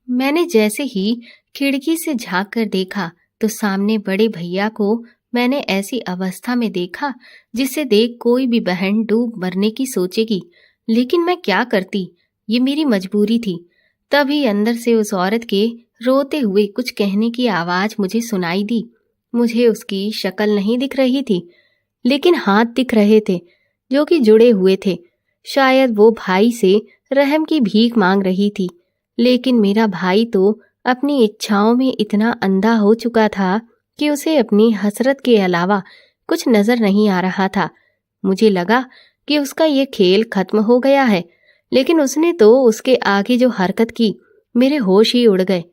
मैंने जैसे ही खिड़की से झांक कर देखा तो सामने बड़े भैया को मैंने ऐसी अवस्था में देखा जिसे देख कोई भी बहन डूब मरने की सोचेगी। लेकिन मैं क्या करती, ये मेरी मजबूरी थी। तभी अंदर से उस औरत के रोते हुए कुछ कहने की आवाज मुझे सुनाई दी। मुझे उसकी शक्ल नहीं दिख रही थी, लेकिन हाथ दिख रहे थे जो कि जुड़े हुए थे। शायद वो भाई से रहम की भीख मांग रही थी। लेकिन मेरा भाई तो अपनी इच्छाओं में इतना अंधा हो चुका था कि उसे अपनी हसरत के अलावा कुछ नजर नहीं आ रहा था। मुझे लगा कि उसका ये खेल खत्म हो गया है, लेकिन उसने तो उसके आगे जो हरकत की, मेरे होश ही उड़ गए।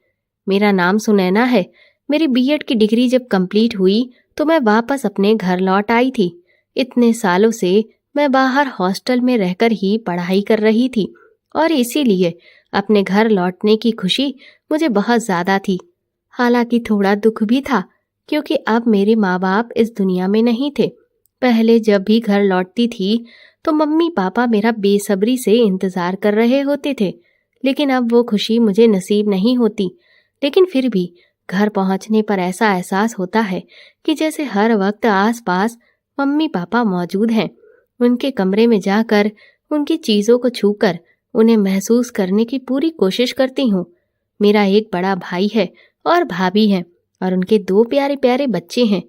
मेरा नाम सुनैना है। मेरी बीएड की डिग्री जब कंप्लीट हुई तो मैं वापस अपने घर लौट आई थी। इतने सालों से मैं बाहर हॉस्टल में रहकर ही पढ़ाई कर रही थी और इसीलिए अपने घर लौटने की खुशी मुझे बहुत ज्यादा थी। हालांकि थोड़ा दुख भी था, क्योंकि अब मेरे माँ बाप इस दुनिया में नहीं थे। पहले जब भी घर लौटती थी तो मम्मी पापा मेरा बेसब्री से इंतजार कर रहे होते थे, लेकिन अब वो खुशी मुझे नसीब नहीं होती। लेकिन फिर भी घर पहुंचने पर ऐसा एहसास होता है कि जैसे हर वक्त आसपास मम्मी पापा मौजूद हैं। उनके कमरे में जाकर उनकी चीजों को छूकर उन्हें महसूस करने की पूरी कोशिश करती हूँ। मेरा एक बड़ा भाई है और भाभी है और उनके दो प्यारे प्यारे बच्चे हैं।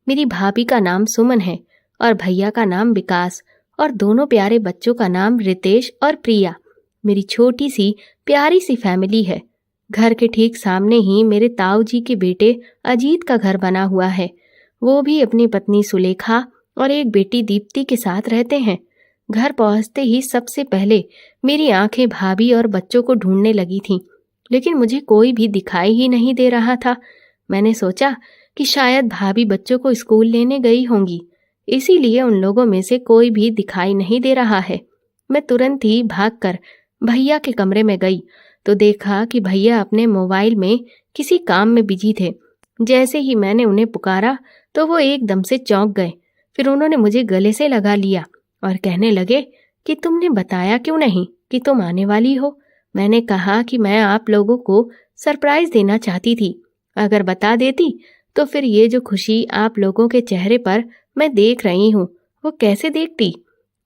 मेरी भाभी का नाम सुमन है और भैया का नाम विकास, और दोनों प्यारे बच्चों का नाम रितेश और प्रिया। मेरी छोटी सी प्यारी सी फैमिली है। घर के ठीक सामने ही मेरे ताऊ जी के बेटे अजीत का घर बना हुआ है। वो भी अपनी पत्नी सुलेखा और एक बेटी दीप्ति के साथ रहते हैं। घर पहुंचते ही सबसे पहले मेरी आंखें भाभी और बच्चों को ढूंढने लगी थीं, लेकिन मुझे कोई भी दिखाई ही नहीं दे रहा था। मैंने सोचा कि शायद भाभी बच्चों को स्कूल लेने गई होंगी, इसीलिए उन लोगों में से कोई भी दिखाई नहीं दे रहा है। मैं तुरंत ही भागकर भैया के कमरे में गई तो देखा कि भैया अपने मोबाइल में किसी काम में बिजी थे। जैसे ही मैंने उन्हें पुकारा तो वो एकदम से चौंक गए। फिर उन्होंने मुझे गले से लगा लिया और कहने लगे कि तुमने बताया क्यों नहीं कि तुम आने वाली हो। मैंने कहा कि मैं आप लोगों को सरप्राइज देना चाहती थी। अगर बता देती तो फिर ये जो खुशी आप लोगों के चेहरे पर मैं देख रही हूँ वो कैसे देखती।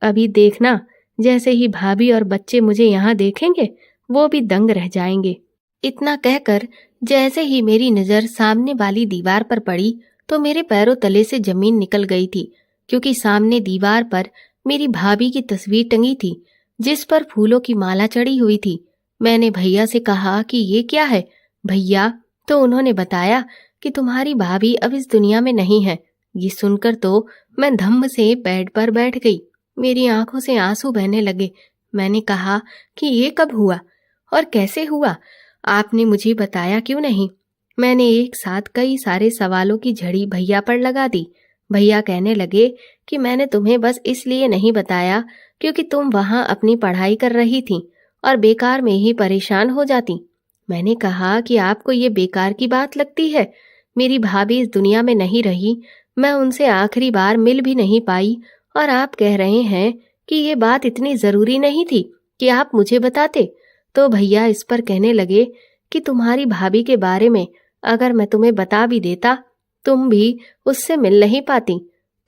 अभी देखना, जैसे ही भाभी और बच्चे मुझे यहाँ देखेंगे वो भी दंग रह जाएंगे। इतना कहकर जैसे ही मेरी नजर सामने वाली दीवार पर पड़ी तो मेरे पैरों तले से जमीन निकल गई थी, क्योंकि सामने दीवार पर मेरी भाभी की तस्वीर टंगी थी जिस पर फूलों की माला चढ़ी हुई थी। मैंने भैया से कहा कि ये क्या है भैया, तो उन्होंने बताया कि तुम्हारी भाभी अब इस दुनिया में नहीं है। ये सुनकर तो मैं धम्म से बेड पर बैठ गई। मेरी आंखों से आंसू बहने लगे। मैंने कहा कि ये कब हुआ और कैसे हुआ, आपने मुझे बताया क्यों नहीं। मैंने एक साथ कई सारे सवालों की झड़ी भैया पर लगा दी। भैया कहने लगे कि मैंने तुम्हें बस इसलिए नहीं बताया क्योंकि तुम वहां अपनी पढ़ाई कर रही थी और बेकार में ही परेशान हो जाती। मैंने कहा कि आपको ये बेकार की बात लगती है। मेरी भाभी इस दुनिया में नहीं रही, मैं उनसे आखिरी बार मिल भी नहीं पाई, और आप कह रहे हैं कि ये बात इतनी जरूरी नहीं थी कि आप मुझे बताते। तो भैया इस पर कहने लगे कि तुम्हारी भाभी के बारे में अगर मैं तुम्हें बता भी देता तुम भी उससे मिल नहीं पाती।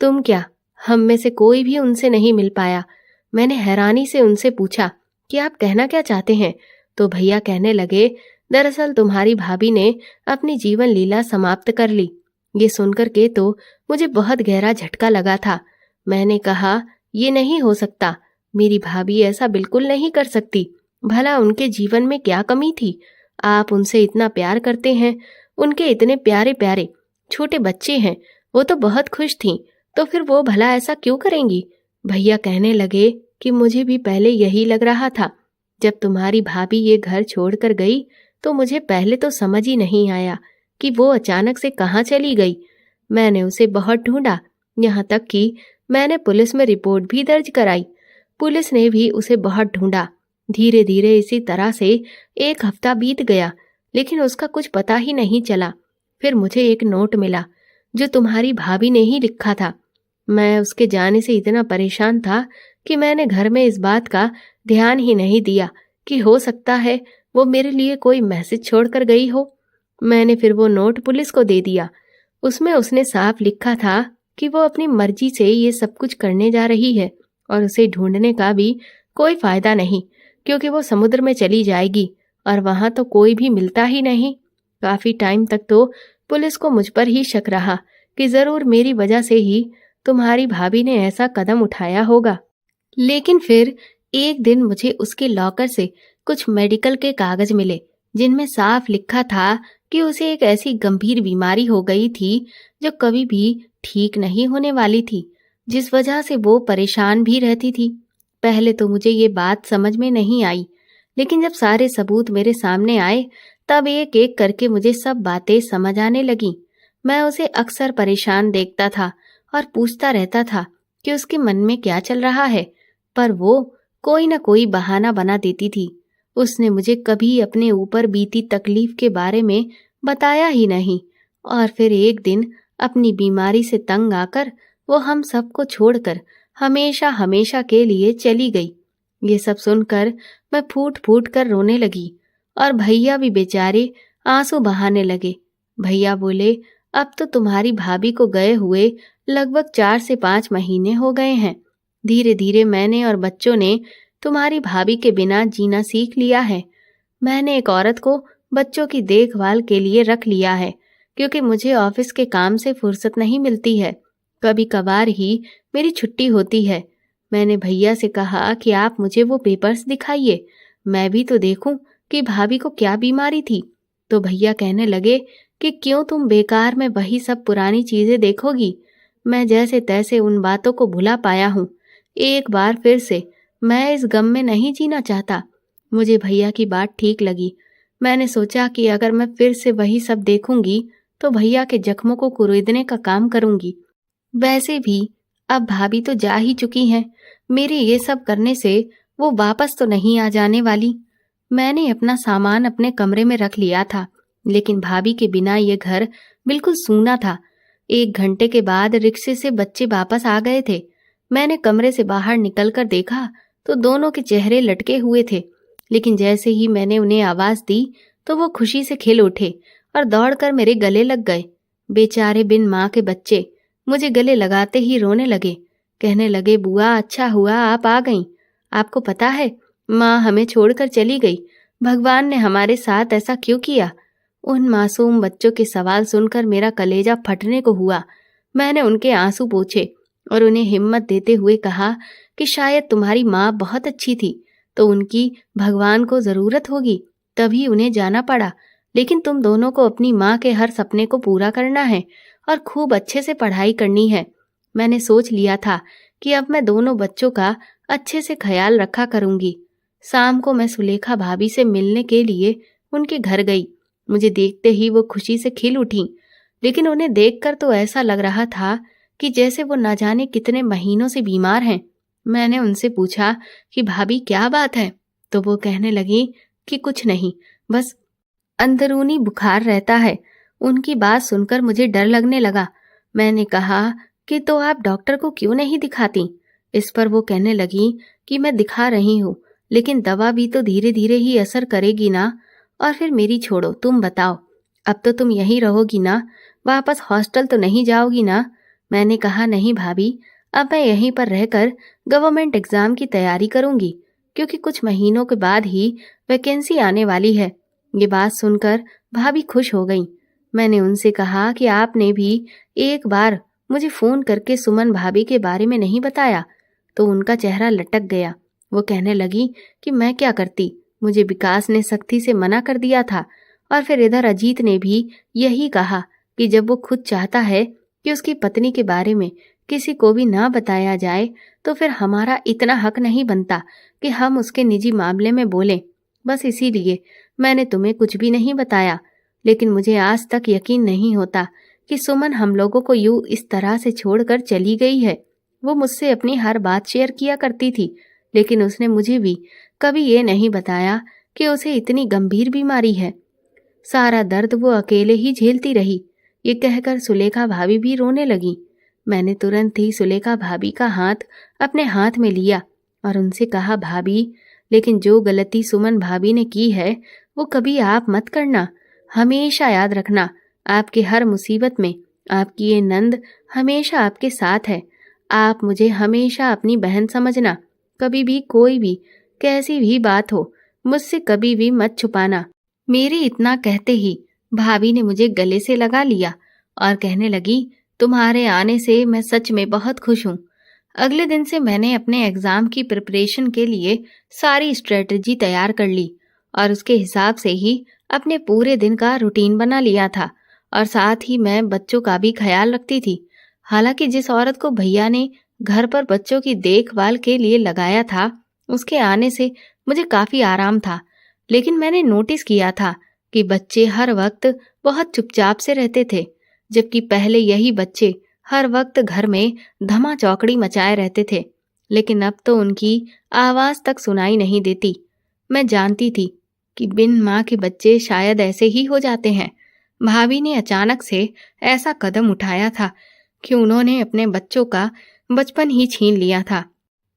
तुम क्या, हम में से कोई भी उनसे नहीं मिल पाया। मैंने हैरानी से उनसे पूछा कि आप कहना क्या चाहते हैं। तो भैया कहने लगे, दरअसल तुम्हारी भाभी ने अपनी जीवन लीला समाप्त कर ली। ये सुनकर के तो मुझे बहुत गहरा झटका लगा था। मैंने कहा ये नहीं हो सकता, मेरी भाभी ऐसा बिल्कुल नहीं कर सकती। भला उनके जीवन में क्या कमी थी, आप उनसे इतना प्यार करते हैं, उनके इतने प्यारे प्यारे छोटे बच्चे हैं, वो तो बहुत खुश थीं, तो फिर वो भला ऐसा क्यों करेंगी। भैया कहने लगे कि मुझे भी पहले यही लग रहा था। जब तुम्हारी भाभी ये घर छोड़कर गई तो मुझे पहले तो समझ ही नहीं आया कि वो अचानक से कहाँ चली गई। मैंने उसे बहुत ढूंढा, यहाँ तक कि मैंने पुलिस में रिपोर्ट भी दर्ज कराई। पुलिस ने भी उसे बहुत ढूंढा। धीरे धीरे इसी तरह से एक हफ्ता बीत गया, लेकिन उसका कुछ पता ही नहीं चला। फिर मुझे एक नोट मिला जो तुम्हारी भाभी ने ही लिखा था। मैं उसके जाने से इतना परेशान था कि मैंने घर में इस बात का ध्यान ही नहीं दिया कि हो सकता है वो मेरे लिए कोई मैसेज छोड़कर गई हो। मैंने फिर वो नोट पुलिस को दे दिया। उसमें उसने साफ लिखा था कि वो अपनी मर्जी से ये सब कुछ करने जा रही है और उसे ढूंढने का भी कोई फायदा नहीं, क्योंकि वो समुद्र में चली जाएगी और वहां तो कोई भी मिलता ही नहीं। काफी टाइम तक तो पुलिस को मुझ पर ही शक रहा कि जरूर मेरी वजह से ही तुम्हारी भाभी ने ऐसा कदम उठाया होगा। लेकिन फिर एक दिन मुझे उसके लॉकर से कुछ मेडिकल के कागज मिले, जिनमें साफ लिखा था कि उसे एक ऐसी गंभीर बीमारी हो गई थी जो कभी भी ठीक नहीं होने वाली थी, जिस वजह से वो परेशान भी रहती थी। पहले तो मुझे ये बात समझ में नहीं आई, लेकिन जब सारे सबूत मेरे सामने आए तब एक एक करके मुझे सब बातें समझ आने लगी। मैं उसे अक्सर परेशान देखता था और पूछता रहता था कि उसके मन में क्या चल रहा है, पर वो कोई न कोई बहाना बना देती थी। उसने मुझे कभी अपने ऊपर बीती तकलीफ के बारे में बताया ही नहीं और फिर एक दिन अपनी बीमारी से तंग आकर वो हम सबको छोड़कर हमेशा हमेशा के लिए चली गई। ये सब सुनकर मैं फूट फूट कर रोने लगी और भैया भी बेचारे आंसू बहाने लगे। भैया बोले, अब तो तुम्हारी भाभी को गए हुए लगभग 4 से 5 महीने हो गए हैं। धीरे धीरे मैंने और बच्चों ने तुम्हारी भाभी के बिना जीना सीख लिया है। मैंने एक औरत को बच्चों की देखभाल के लिए रख लिया है, क्योंकि मुझे ऑफिस के काम से फुर्सत नहीं मिलती है। कभी कभार ही मेरी छुट्टी होती है। मैंने भैया से कहा कि आप मुझे वो पेपर्स दिखाइए, मैं भी तो देखूं कि भाभी को क्या बीमारी थी। तो भैया कहने लगे कि क्यों तुम बेकार में वही सब पुरानी चीजें देखोगी। मैं जैसे तैसे उन बातों को भुला पाया हूँ। एक बार फिर से मैं इस गम में नहीं जीना चाहता। मुझे भैया की बात ठीक लगी। मैंने सोचा कि अगर मैं फिर से वही सब देखूंगी तो भैया के जख्मों को कुरेदने का काम करूंगी। वैसे भी अब भाभी तो जा ही चुकी हैं, मेरे ये सब करने से वो वापस तो नहीं आ जाने वाली। मैंने अपना सामान अपने कमरे में रख लिया था, लेकिन भाभी के बिना ये घर बिल्कुल सूना था। 1 घंटे के बाद रिक्शे से बच्चे वापस आ गए थे। मैंने कमरे से बाहर निकलकर देखा तो दोनों के चेहरे लटके हुए थे, लेकिन जैसे ही मैंने उन्हें आवाज दी तो वो खुशी से खिल उठे और दौड़कर मेरे गले लग गए। बेचारे बिन माँ के बच्चे मुझे गले लगाते ही रोने लगे। कहने लगे, बुआ अच्छा हुआ आप आ गईं। आपको पता है माँ हमें छोड़कर चली गई, भगवान ने हमारे साथ ऐसा क्यों किया। उन मासूम बच्चों के सवाल सुनकर मेरा कलेजा फटने को हुआ। मैंने उनके आंसू पोंछे और उन्हें हिम्मत देते हुए कहा कि शायद तुम्हारी माँ बहुत अच्छी थी तो उनकी भगवान को जरूरत होगी, तभी उन्हें जाना पड़ा। लेकिन तुम दोनों को अपनी माँ के हर सपने को पूरा करना है और खूब अच्छे से पढ़ाई करनी है। मैंने सोच लिया था कि अब मैं दोनों बच्चों का अच्छे से ख्याल रखा करूंगी। शाम को मैं सुलेखा भाभी से मिलने के लिए उनके घर गई। मुझे देखते ही वो खुशी से खिल उठी, लेकिन उन्हें देखकर तो ऐसा लग रहा था कि जैसे वो न जाने कितने महीनों से बीमार हैं। मैंने उनसे पूछा कि भाभी क्या बात है, तो वो कहने लगी कि कुछ नहीं, बस अंदरूनी बुखार रहता है। उनकी बात सुनकर मुझे डर लगने लगा। मैंने कहा कि तो आप डॉक्टर को क्यों नहीं दिखाती। इस पर वो कहने लगी कि मैं दिखा रही हूँ, लेकिन दवा भी तो धीरे धीरे ही असर करेगी ना। और फिर मेरी छोड़ो, तुम बताओ, अब तो तुम यहीं रहोगी ना, वापस हॉस्टल तो नहीं जाओगी ना। मैंने कहा नहीं भाभी, अब मैं यहीं पर रहकर गवर्नमेंट एग्जाम की तैयारी करूंगी, क्योंकि कुछ महीनों के बाद ही वैकेंसी आने वाली है। ये बात सुनकर भाभी खुश हो गई। मैंने उनसे कहा कि आपने भी एक बार मुझे फोन करके सुमन भाभी के बारे में नहीं बताया, तो उनका चेहरा लटक गया। वो कहने लगी कि मैं क्या करती, मुझे विकास ने सख्ती से मना कर दिया था, और फिर इधर अजीत ने भी यही कहा कि जब वो खुद चाहता है कि उसकी पत्नी के बारे में किसी को भी ना बताया जाए, तो फिर हमारा इतना हक नहीं बनता कि हम उसके निजी मामले में बोलें। बस इसीलिए मैंने तुम्हें कुछ भी नहीं बताया। लेकिन मुझे आज तक यकीन नहीं होता कि सुमन हम लोगों को यूं इस तरह से छोड़कर चली गई है। वो मुझसे अपनी हर बात शेयर किया करती थी, लेकिन उसने मुझे भी कभी ये नहीं बताया कि उसे इतनी गंभीर बीमारी है। सारा दर्द वो अकेले ही झेलती रही। ये कहकर सुलेखा भाभी भी रोने लगी। मैंने तुरंत ही सुलेखा भाभी का हाथ अपने हाथ में लिया और उनसे कहा, भाभी, लेकिन जो गलती सुमन भाभी ने की है वो कभी आप मत करना। हमेशा याद रखना, आपकी हर मुसीबत में आपकी ये नंद हमेशा आपके साथ है। आप मुझे हमेशा अपनी बहन समझना। कभी भी कोई भी कैसी भी बात हो, मुझसे कभी भी मत छुपाना। मेरे इतना कहते ही भाभी ने मुझे गले से लगा लिया और कहने लगी, तुम्हारे आने से मैं सच में बहुत खुश हूँ। अगले दिन से मैंने अपने एग्जाम की प्रिपरेशन के लिए सारी स्ट्रेटजी तैयार कर ली और उसके हिसाब से ही अपने पूरे दिन का रूटीन बना लिया था। और साथ ही मैं बच्चों का भी ख्याल रखती थी। हालांकि जिस औरत को भैया ने घर पर बच्चों की देखभाल के लिए लगाया था, उसके आने से मुझे काफी आराम था। लेकिन मैंने नोटिस किया था कि बच्चे हर वक्त बहुत चुपचाप से रहते थे, जबकि पहले यही बच्चे हर वक्त घर में धमा चौकड़ी मचाए रहते थे। लेकिन अब तो उनकी आवाज तक सुनाई नहीं देती। मैं जानती थी कि बिन माँ के बच्चे शायद ऐसे ही हो जाते हैं। भाभी ने अचानक से ऐसा कदम उठाया था कि उन्होंने अपने बच्चों का बचपन ही छीन लिया था।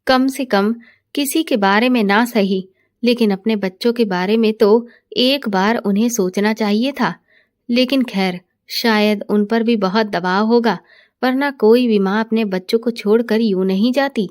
कम से कम किसी के बारे में ना सही, लेकिन अपने बच्चों के बारे में तो एक बार उन्हें सोचना चाहिए था। लेकिन खैर, शायद उन पर भी बहुत दबाव होगा, वरना कोई भी माँ अपने बच्चों को छोड़कर यूं नहीं जाती।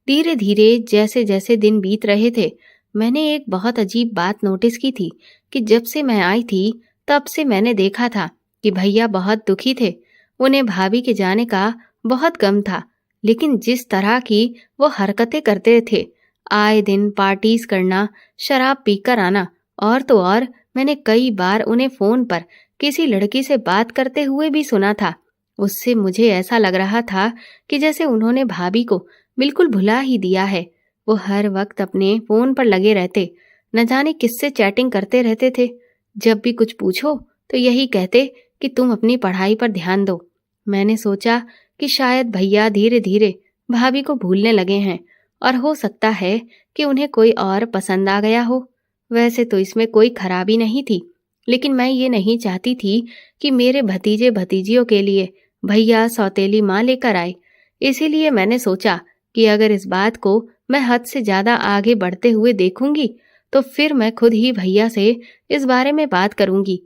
धीरे धीरे जैसे जैसे दिन बीत रहे थे, मैंने एक बहुत अजीब बात नोटिस की थी कि जब से मैं आई थी तब से मैंने देखा था कि भैया बहुत दुखी थे। उन्हें भाभी के जाने का बहुत गम था, लेकिन जिस तरह की वो हरकतें करते थे, आए दिन पार्टीज करना, शराब पीकर आना, और तो और मैंने कई बार उन्हें फोन पर किसी लड़की से बात करते हुए भी सुना था। उससे मुझे ऐसा लग रहा था कि जैसे उन्होंने भाभी को बिल्कुल भुला ही दिया है। वो हर वक्त अपने फोन पर लगे रहते, न जाने किससे चैटिंग करते रहते थे। जब भी कुछ पूछो तो यही कहते कि तुम अपनी पढ़ाई पर ध्यान दो। मैंने सोचा कि शायद भैया धीरे धीरे भाभी को भूलने लगे हैं और हो सकता है कि उन्हें कोई और पसंद आ गया हो। वैसे तो इसमें कोई खराबी नहीं थी, लेकिन मैं ये नहीं चाहती थी कि मेरे भतीजे भतीजियों के लिए भैया सौतेली माँ लेकर आए। इसीलिए मैंने सोचा कि अगर इस बात को मैं हद से ज्यादा आगे बढ़ते हुए देखूंगी तो फिर मैं खुद ही भैया से इस बारे में बात करूंगी।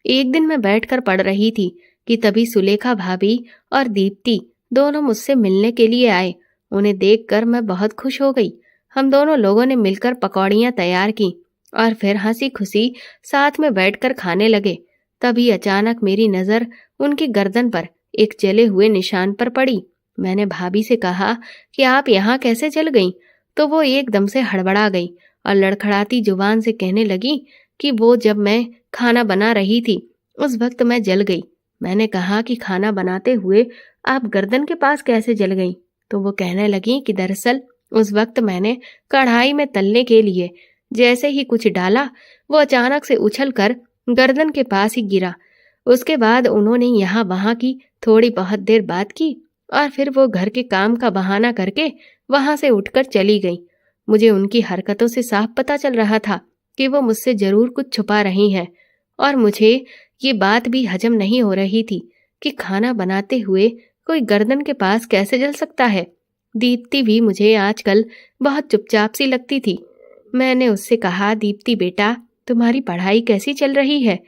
एक दिन मैं बैठकर पढ़ रही थी कि तभी सुलेखा भाभी और दीप्ति दोनों मुझसे मिलने के लिए आए। उन्हें देखकर मैं बहुत खुश हो गई। हम दोनों लोगों ने मिलकर पकौड़ियाँ तैयार की और फिर हंसी खुशी साथ में बैठकर खाने लगे। तभी अचानक मेरी नजर उनकी गर्दन पर एक जले हुए निशान पर पड़ी। मैंने भाभी से कहा कि आप यहाँ कैसे जल गईं? तो वो एकदम से हड़बड़ा गई और लड़खड़ाती जुबान से कहने लगी कि वो जब मैं खाना बना रही थी उस वक्त मैं जल गई। मैंने कहा कि खाना बनाते हुए आप गर्दन के पास कैसे जल गईं? तो वो कहने लगी कि दरअसल उस वक्त मैंने कढ़ाई में तलने के लिए जैसे ही कुछ डाला, वो अचानक से उछलकर गर्दन के पास ही गिरा। उसके बाद उन्होंने यहाँ वहाँ की थोड़ी बहुत देर बात की और फिर वो घर के काम का बहाना करके वहां से उठकर चली गई। मुझे उनकी हरकतों से साफ पता चल रहा था कि वो मुझसे जरूर कुछ छुपा रही हैं, और मुझे ये बात भी हजम नहीं हो रही थी कि खाना बनाते हुए कोई गर्दन के पास कैसे जल सकता है। दीप्ति भी मुझे आजकल बहुत चुपचाप सी लगती थी। मैंने उससे कहा, दीप्ति बेटा, तुम्हारी पढ़ाई कैसी चल रही है?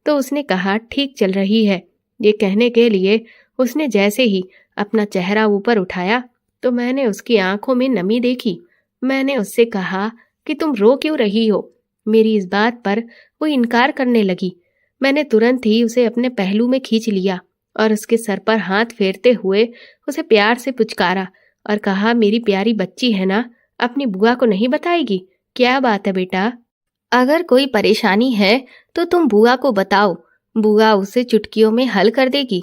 तो उसने कहा, ठीक चल रही है। ये कहने के लिए उसने जैसे ही अपना चेहरा ऊपर उठाया तो मैंने उसकी आंखों में नमी देखी। मैंने उससे कहा कि तुम रो क्यों रही हो? मेरी इस बात पर वो इनकार करने लगी। मैंने तुरंत ही उसे अपने पहलू में खींच लिया और उसके सर पर हाथ फेरते हुए उसे प्यार से पुचकारा और कहा, मेरी प्यारी बच्ची है ना, अपनी बुआ को नहीं बताएगी? क्या बात है बेटा, अगर कोई परेशानी है तो तुम बुआ को बताओ, बुआ उसे चुटकियों में हल कर देगी।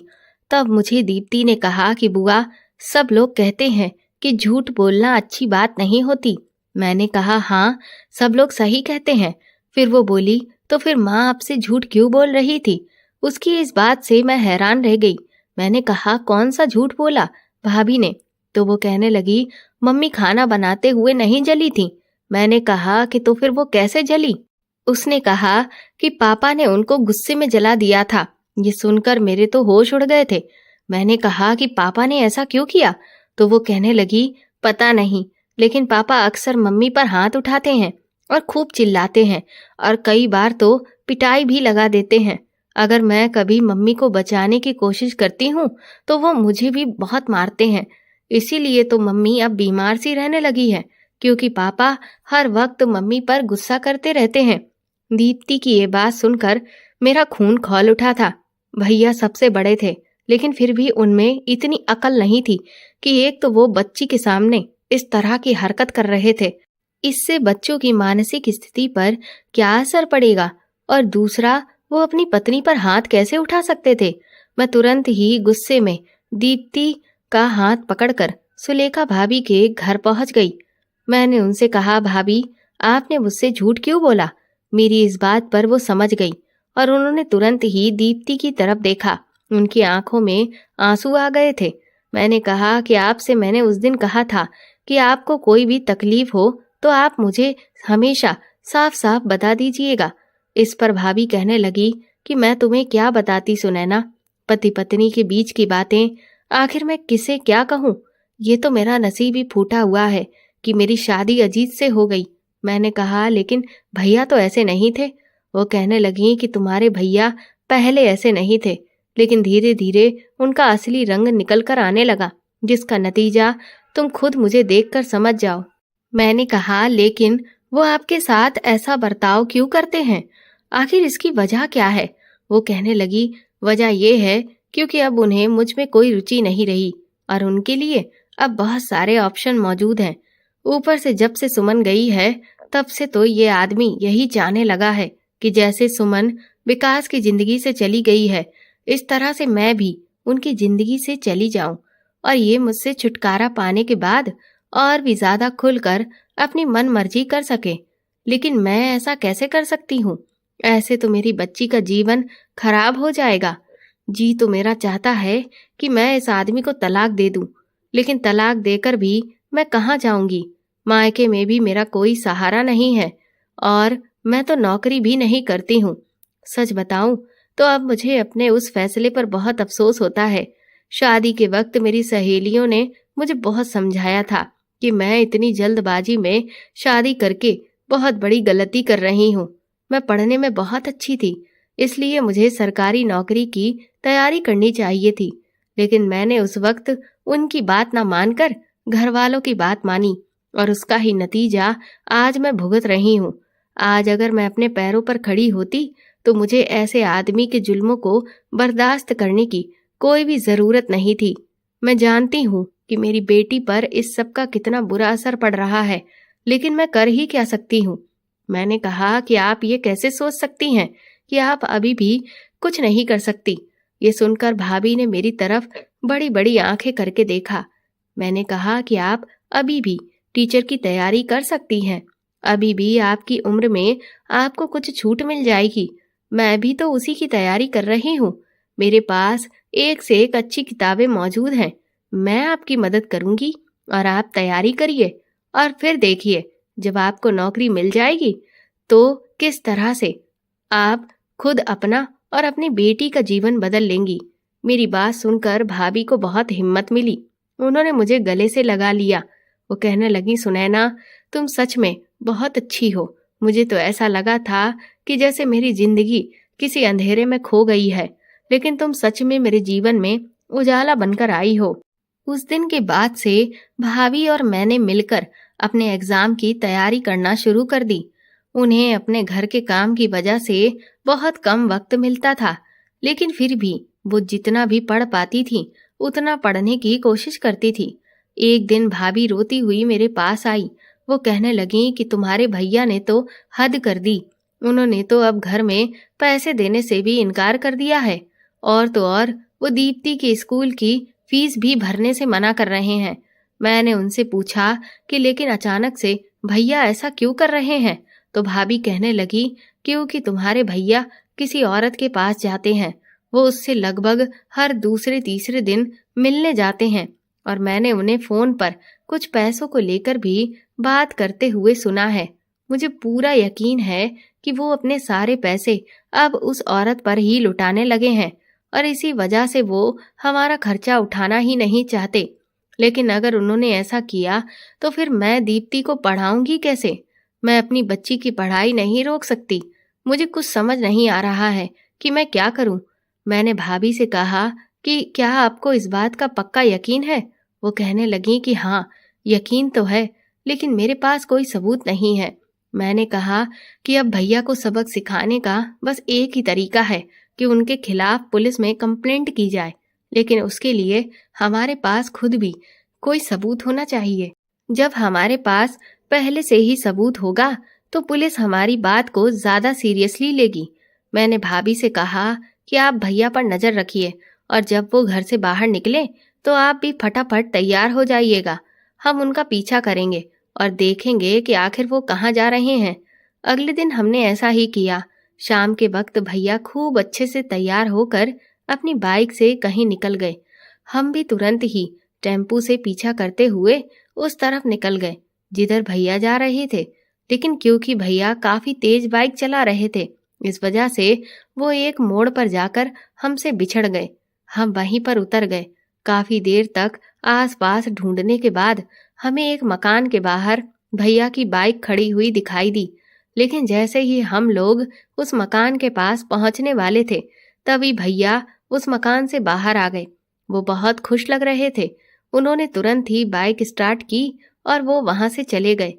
तब मुझे दीप्ति ने कहा कि बुआ, सब लोग कहते हैं कि झूठ बोलना अच्छी बात नहीं होती। मैंने कहा, हाँ, सब लोग सही कहते हैं। फिर वो बोली, तो फिर माँ आपसे झूठ क्यों बोल रही थी? उसकी इस बात से मैं हैरान रह गई। मैंने कहा, कौन सा झूठ बोला भाभी ने? तो वो कहने लगी, मम्मी खाना बनाते हुए नहीं जली थी। मैंने कहा कि तो फिर वो कैसे जली? उसने कहा कि पापा ने उनको गुस्से में जला दिया था। ये सुनकर मेरे तो होश उड़ गए थे। मैंने कहा कि पापा ने ऐसा क्यों किया? तो वो कहने लगी, पता नहीं, लेकिन पापा अक्सर मम्मी पर हाथ उठाते हैं और खूब चिल्लाते हैं और कई बार तो पिटाई भी लगा देते हैं। अगर मैं कभी मम्मी को बचाने की कोशिश करती हूँ तो वो मुझे भी बहुत मारते हैं। इसीलिए तो मम्मी अब बीमार सी रहने लगी है, क्योंकि पापा हर वक्त मम्मी पर गुस्सा करते रहते हैं। दीप्ति की ये बात सुनकर मेरा खून खौल उठा था। भैया सबसे बड़े थे, लेकिन फिर भी उनमें इतनी अकल नहीं थी कि एक तो वो बच्ची के सामने इस तरह की हरकत कर रहे थे, इससे बच्चों की मानसिक स्थिति पर क्या असर पड़ेगा, और दूसरा वो अपनी पत्नी पर हाथ कैसे उठा सकते थे। मैं तुरंत ही गुस्से में दीप्ति का हाथ पकड़कर सुलेखा भाभी के घर पहुंच गई। मैंने उनसे कहा, भाभी आपने मुझसे झूठ क्यों बोला। मेरी इस बात पर वो समझ गई और उन्होंने तुरंत ही दीप्ति की तरफ देखा। उनकी आंखों में आंसू आ गए थे। मैंने कहा कि आपसे मैंने उस दिन कहा था कि आपको कोई भी तकलीफ हो तो आप मुझे हमेशा साफ साफ बता दीजिएगा। इस पर भाभी कहने लगी कि मैं तुम्हें क्या बताती सुनैना, पति पत्नी के बीच की बातें आखिर मैं किसे क्या कहूँ। ये तो मेरा नसीब ही फूटा हुआ है कि मेरी शादी अजीत से हो गई। मैंने कहा, लेकिन भैया तो ऐसे नहीं थे। वो कहने लगी कि तुम्हारे भैया पहले ऐसे नहीं थे, लेकिन धीरे धीरे उनका असली रंग निकल कर आने लगा, जिसका नतीजा तुम खुद मुझे देखकर समझ जाओ। मैंने कहा, लेकिन वो आपके साथ ऐसा बर्ताव क्यों करते हैं, आखिर इसकी वजह क्या है। वो कहने लगी, वजह ये है क्योंकि अब उन्हें मुझ में कोई रुचि नहीं रही और उनके लिए अब बहुत सारे ऑप्शन मौजूद हैं। ऊपर से जब से सुमन गई है तब से तो ये आदमी यही चाहने लगा है कि जैसे सुमन विकास की जिंदगी से चली गई है, इस तरह से मैं भी उनकी जिंदगी से चली जाऊं और ये मुझसे छुटकारा पाने के बाद और भी ज्यादा खुलकर अपनी मन मर्जी कर सके। लेकिन मैं ऐसा कैसे कर सकती हूँ। ऐसे तो मेरी बच्ची का जीवन खराब हो जाएगा। जी तो मेरा चाहता है कि मैं इस आदमी को तलाक दे दूं, लेकिन तलाक देकर भी मैं कहाँ जाऊंगी। मायके में भी मेरा कोई सहारा नहीं है और मैं तो नौकरी भी नहीं करती हूँ। सच बताऊं तो अब मुझे अपने उस फैसले पर बहुत अफसोस होता है। शादी के वक्त मेरी सहेलियों ने मुझे बहुत समझाया था कि मैं इतनी जल्दबाजी में शादी करके बहुत बड़ी गलती कर रही हूँ। मैं पढ़ने में बहुत अच्छी थी, इसलिए मुझे सरकारी नौकरी की तैयारी करनी चाहिए थी, लेकिन मैंने उस वक्त उनकी बात ना मानकर घर वालों की बात मानी और उसका ही नतीजा आज मैं भुगत रही हूँ। आज अगर मैं अपने पैरों पर खड़ी होती तो मुझे ऐसे आदमी के जुल्मों को बर्दाश्त करने की कोई भी जरूरत नहीं थी। मैं जानती हूँ कि मेरी बेटी पर इस सब का कितना बुरा असर पड़ रहा है, लेकिन मैं कर ही क्या सकती हूँ। मैंने कहा कि आप ये कैसे सोच सकती हैं कि आप अभी भी कुछ नहीं कर सकती। ये सुनकर भाभी ने मेरी तरफ बड़ी बड़ी आंखें करके देखा। मैंने कहा कि आप अभी भी टीचर की तैयारी कर सकती हैं। अभी भी आपकी उम्र में आपको कुछ छूट मिल जाएगी। मैं भी तो उसी की तैयारी कर रही हूँ। मेरे पास एक से एक अच्छी किताबें मौजूद हैं। मैं आपकी मदद करूंगी और आप तैयारी करिए और फिर देखिए जब आपको नौकरी मिल जाएगी तो किस तरह से आप खुद अपना और अपनी बेटी का जीवन बदल लेंगी। मेरी बात सुनकर भाभी को बहुत हिम्मत मिली। उन्होंने मुझे गले से लगा लिया। वो कहने लगी, सुनैना तुम सच में बहुत अच्छी हो। मुझे तो ऐसा लगा था कि जैसे मेरी जिंदगी किसी अंधेरे में खो गई है, लेकिन तुम सच में मेरे जीवन में उजाला बनकर आई हो। उस दिन के बाद से भाभी और मैंने मिलकर अपने एग्जाम की तैयारी करना शुरू कर दी। उन्हें अपने घर के काम की वजह से बहुत कम वक्त मिलता था, लेकिन फिर भी वो जितना भी पढ़ पाती थी उतना पढ़ने की कोशिश करती थी। एक दिन भाभी रोती हुई मेरे पास आई। वो कहने लगी कि तुम्हारे भैया ने तो हद कर दी। उन्होंने तो अब घर में पैसे देने से भी इनकार कर दिया है, और तो और वो दीप्ति के स्कूल की फीस भी भरने से मना कर रहे हैं। मैंने उनसे पूछा कि लेकिन अचानक से भैया ऐसा क्यों कर रहे हैं, तो भाभी कहने लगी क्योंकि तुम्हारे भैया किसी औरत के पास जाते हैं। वो उससे लगभग हर दूसरे तीसरे दिन मिलने जाते हैं और मैंने उन्हें फोन पर कुछ पैसों को लेकर भी बात करते हुए सुना है। मुझे पूरा यकीन है कि वो अपने सारे पैसे अब उस औरत पर ही लुटाने लगे हैं और इसी वजह से वो हमारा खर्चा उठाना ही नहीं चाहते। लेकिन अगर उन्होंने ऐसा किया तो फिर मैं दीप्ति को पढ़ाऊंगी कैसे। मैं अपनी बच्ची की पढ़ाई नहीं रोक सकती। मुझे कुछ समझ नहीं आ रहा है कि मैं क्या करूं। मैंने भाभी से कहा कि क्या आपको इस बात का पक्का यकीन है? वो कहने लगी कि हाँ, यकीन तो है, लेकिन मेरे पास कोई सबूत नहीं है। मैंने कहा कि अब भैया को सबक सिखाने का बस एक ही तरीका है कि उनके खिलाफ पुलिस में कंप्लेंट की जाए, लेकिन उसके लिए हमारे पास खुद भी कोई सबूत होना चाहिए। जब हमारे पास पहले से ही सबूत होगा तो पुलिस हमारी बात को ज्यादा सीरियसली लेगी। मैंने भाभी से कहा कि आप भैया पर नजर रखिए और जब वो घर से बाहर निकले तो आप भी फटाफट तैयार हो जाइएगा। हम उनका पीछा करेंगे और देखेंगे कि आखिर वो कहाँ जा रहे हैं। अगले दिन हमने ऐसा ही किया। शाम के वक्त भैया खूब अच्छे से तैयार होकर अपनी बाइक से कहीं निकल गए। हम भी तुरंत ही टेम्पू से पीछा करते हुए उस तरफ निकल गए जिधर भैया जा रहे थे, लेकिन क्योंकि भैया काफी तेज बाइक चला रहे थे, इस वजह से वो एक मोड़ पर जाकर हमसे बिछड़ गए। हम वहीं पर उतर गए। काफी देर तक आसपास ढूंढने के बाद हमें एक मकान के बाहर भैया की बाइक खड़ी हुई दिखाई दी, लेकिन जैसे ही हम लोग उस मकान के पास पहुंचने वाले थे तभी भैया उस मकान से बाहर आ गए। वो बहुत खुश लग रहे थे। उन्होंने तुरंत ही बाइक स्टार्ट की और वो वहां से चले गए।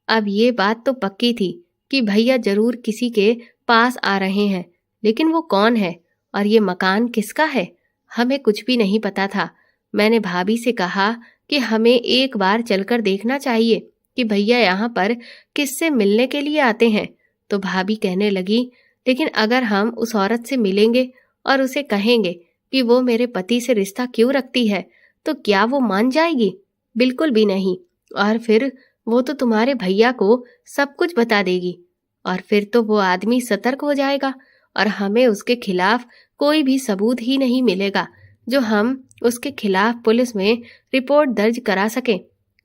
अब ये बात तो पक्की थी कि भैया जरूर किसी के पास आ रहे हैं, लेकिन वो कौन है और ये मकान किसका है, हमें कुछ भी नहीं पता था। मैंने भाभी से कहा कि हमें एक बार चलकर देखना चाहिए कि भैया यहाँ पर किससे मिलने के लिए आते हैं। तो भाभी कहने लगी, लेकिन अगर हम उस औरत से मिलेंगे और उसे कहेंगे कि वो मेरे पति से रिश्ता क्यों रखती है, तो क्या वो मान जाएगी? बिल्कुल भी नहीं। और फिर वो तो तुम्हारे भैया को सब कुछ बता देगी और फिर तो वो आदमी सतर्क हो जाएगा और हमें उसके खिलाफ कोई भी सबूत ही नहीं मिलेगा जो हम उसके खिलाफ पुलिस में रिपोर्ट दर्ज करा सके।